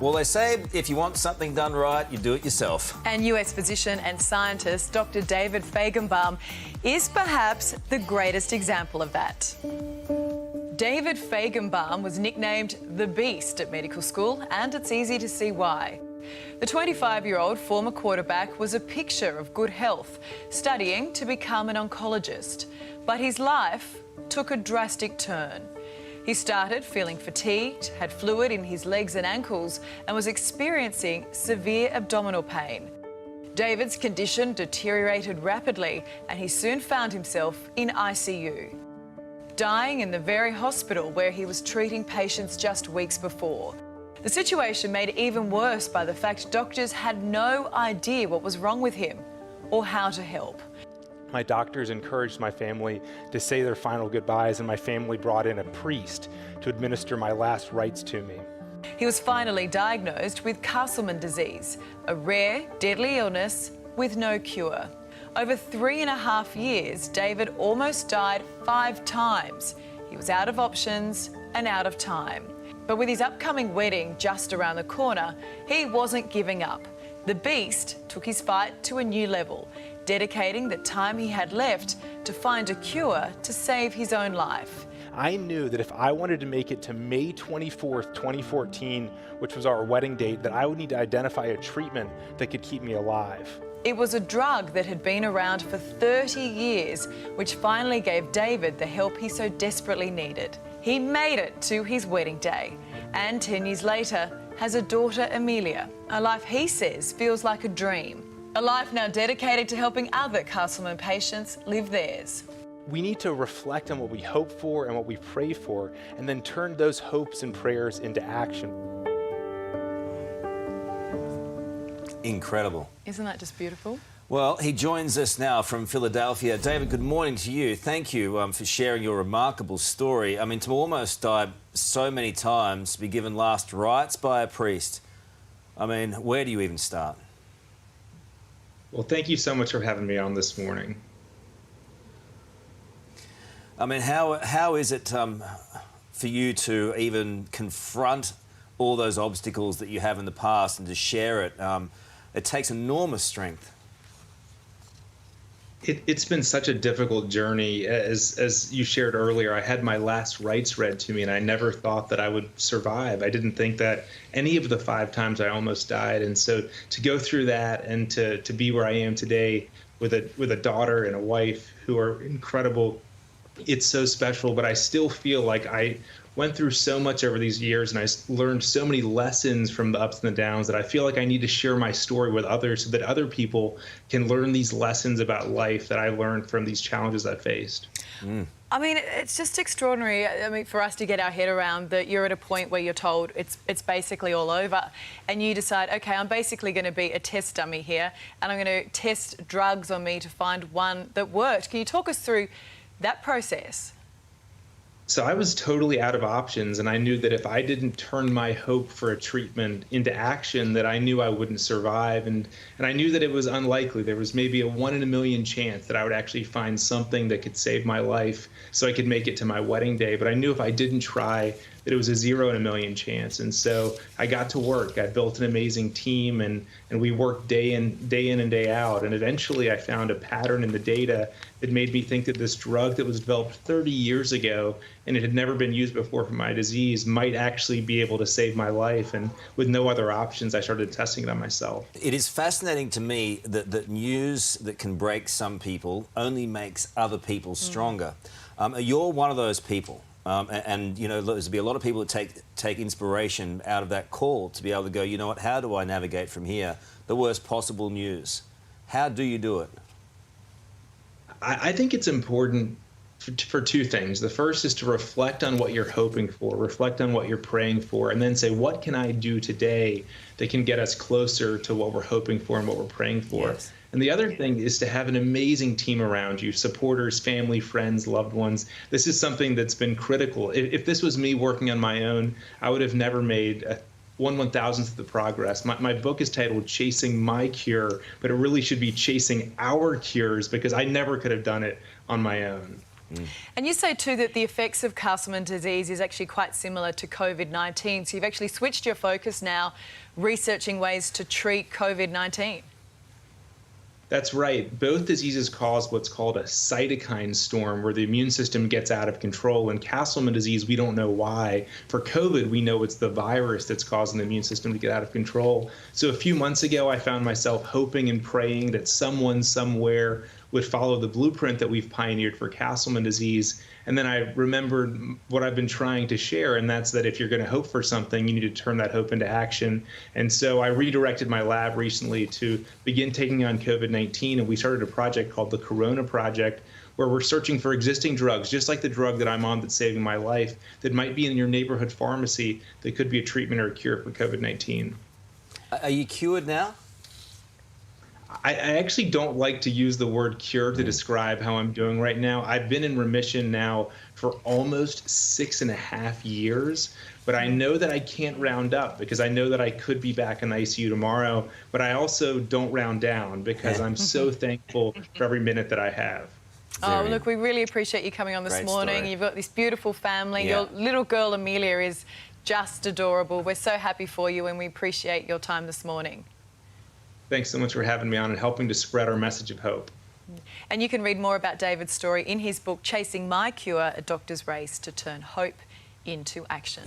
Well, they say if you want something done right, you do it yourself. And US physician and scientist Dr. David Fajgenbaum is perhaps the greatest example of that. David Fajgenbaum was nicknamed the Beast at medical school, and it's easy to see why. The 25-year-old former quarterback was a picture of good health, studying to become an oncologist. But his life took a drastic turn. He started feeling fatigued, had fluid in his legs and ankles, and was experiencing severe abdominal pain. David's condition deteriorated rapidly, and he soon found himself in ICU, dying in the very hospital where he was treating patients just weeks before. The situation made even worse by the fact doctors had no idea what was wrong with him or how to help. My doctors encouraged my family to say their final goodbyes, and my family brought in a priest to administer my last rites to me. He was finally diagnosed with Castleman disease, a rare, deadly illness with no cure. Over 3.5 years, David almost died 5 times. He was out of options and out of time. But with his upcoming wedding just around the corner, he wasn't giving up. The Beast took his fight to a new level, dedicating the time he had left to find a cure to save his own life. I knew that if I wanted to make it to May 24th, 2014, which was our wedding date, that I would need to identify a treatment that could keep me alive. It was a drug that had been around for 30 years, which finally gave David the help he so desperately needed. He made it to his wedding day, and 10 years later has a daughter, Amelia, a life he says feels like a dream. A life now dedicated to helping other Castleman patients live theirs. We need to reflect on what we hope for and what we pray for, and then turn those hopes and prayers into action. Incredible. Isn't that just beautiful? Well, he joins us now from Philadelphia. David, good morning to you. Thank you for sharing your remarkable story. I mean, to almost die so many times, be given last rites by a priest. I mean, where do you even start? Well, thank you so much for having me on this morning. I mean, how is it for you to even confront all those obstacles that you have in the past and to share it? It takes enormous strength. It's been such a difficult journey. As you shared earlier, I had my last rites read to me, and I never thought that I would survive. I didn't think that any of the 5 times I almost died. And so to go through that and to be where I am today with a daughter and a wife who are incredible, it's so special. But I still feel like I went through so much over these years, and I learned so many lessons from the ups and the downs that I feel like I need to share my story with others so that other people can learn these lessons about life that I learned from these challenges I faced. I mean, it's just extraordinary. I mean, for us to get our head around that you're at a point where you're told it's basically all over, and you decide, okay, I'm basically going to be a test dummy here, and I'm going to test drugs on me to find one that worked. Can you talk us through that process? So I was totally out of options, and I knew that if I didn't turn my hope for a treatment into action, that I knew I wouldn't survive. And I knew that it was unlikely. There was maybe a 1 in a million chance that I would actually find something that could save my life so I could make it to my wedding day. But I knew if I didn't try, that it was a 0 in a million chance. And so I got to work. I built an amazing team, and we worked day in and day out. And eventually I found a pattern in the data that made me think that this drug that was developed 30 years ago and it had never been used before for my disease might actually be able to save my life. And with no other options, I started testing it on myself. It is fascinating to me that news that can break some people only makes other people stronger. You're one of those people. And you know, there's be a lot of people that take inspiration out of that call to be able to go, you know what, how do I navigate from here? The worst possible news. How do you do it? I think it's important for 2 things. The first is to reflect on what you're hoping for, reflect on what you're praying for, and then say, what can I do today that can get us closer to what we're hoping for and what we're praying for? Yes. And the other thing is to have an amazing team around you, supporters, family, friends, loved ones. This is something that's been critical. If this was me working on my own, I would have never made 1/1000th of the progress. My book is titled Chasing My Cure, but it really should be Chasing Our Cures, because I never could have done it on my own. And you say too that the effects of Castleman disease is actually quite similar to COVID-19. So you've actually switched your focus now, researching ways to treat COVID-19. That's right. Both diseases cause what's called a cytokine storm, where the immune system gets out of control. In Castleman disease, we don't know why. For COVID, we know it's the virus that's causing the immune system to get out of control. So a few months ago, I found myself hoping and praying that someone somewhere would follow the blueprint that we've pioneered for Castleman disease. And then I remembered what I've been trying to share, and that's that if you're going to hope for something, you need to turn that hope into action. And so I redirected my lab recently to begin taking on COVID-19, and we started a project called the Corona Project, where we're searching for existing drugs, just like the drug that I'm on that's saving my life, that might be in your neighborhood pharmacy that could be a treatment or a cure for COVID-19. Are you cured now? I actually don't like to use the word cure to describe how I'm doing right now. I've been in remission now for almost 6.5 years, but I know that I can't round up because I know that I could be back in the ICU tomorrow, but I also don't round down because I'm so thankful for every minute that I have. Oh, look, we really appreciate you coming on this Great morning. story. You've got this beautiful family. Yeah. Your little girl, Amelia, is just adorable. We're so happy for you and we appreciate your time this morning. Thanks so much for having me on and helping to spread our message of hope. And you can read more about David's story in his book, Chasing My Cure, A Doctor's Race to Turn Hope into Action.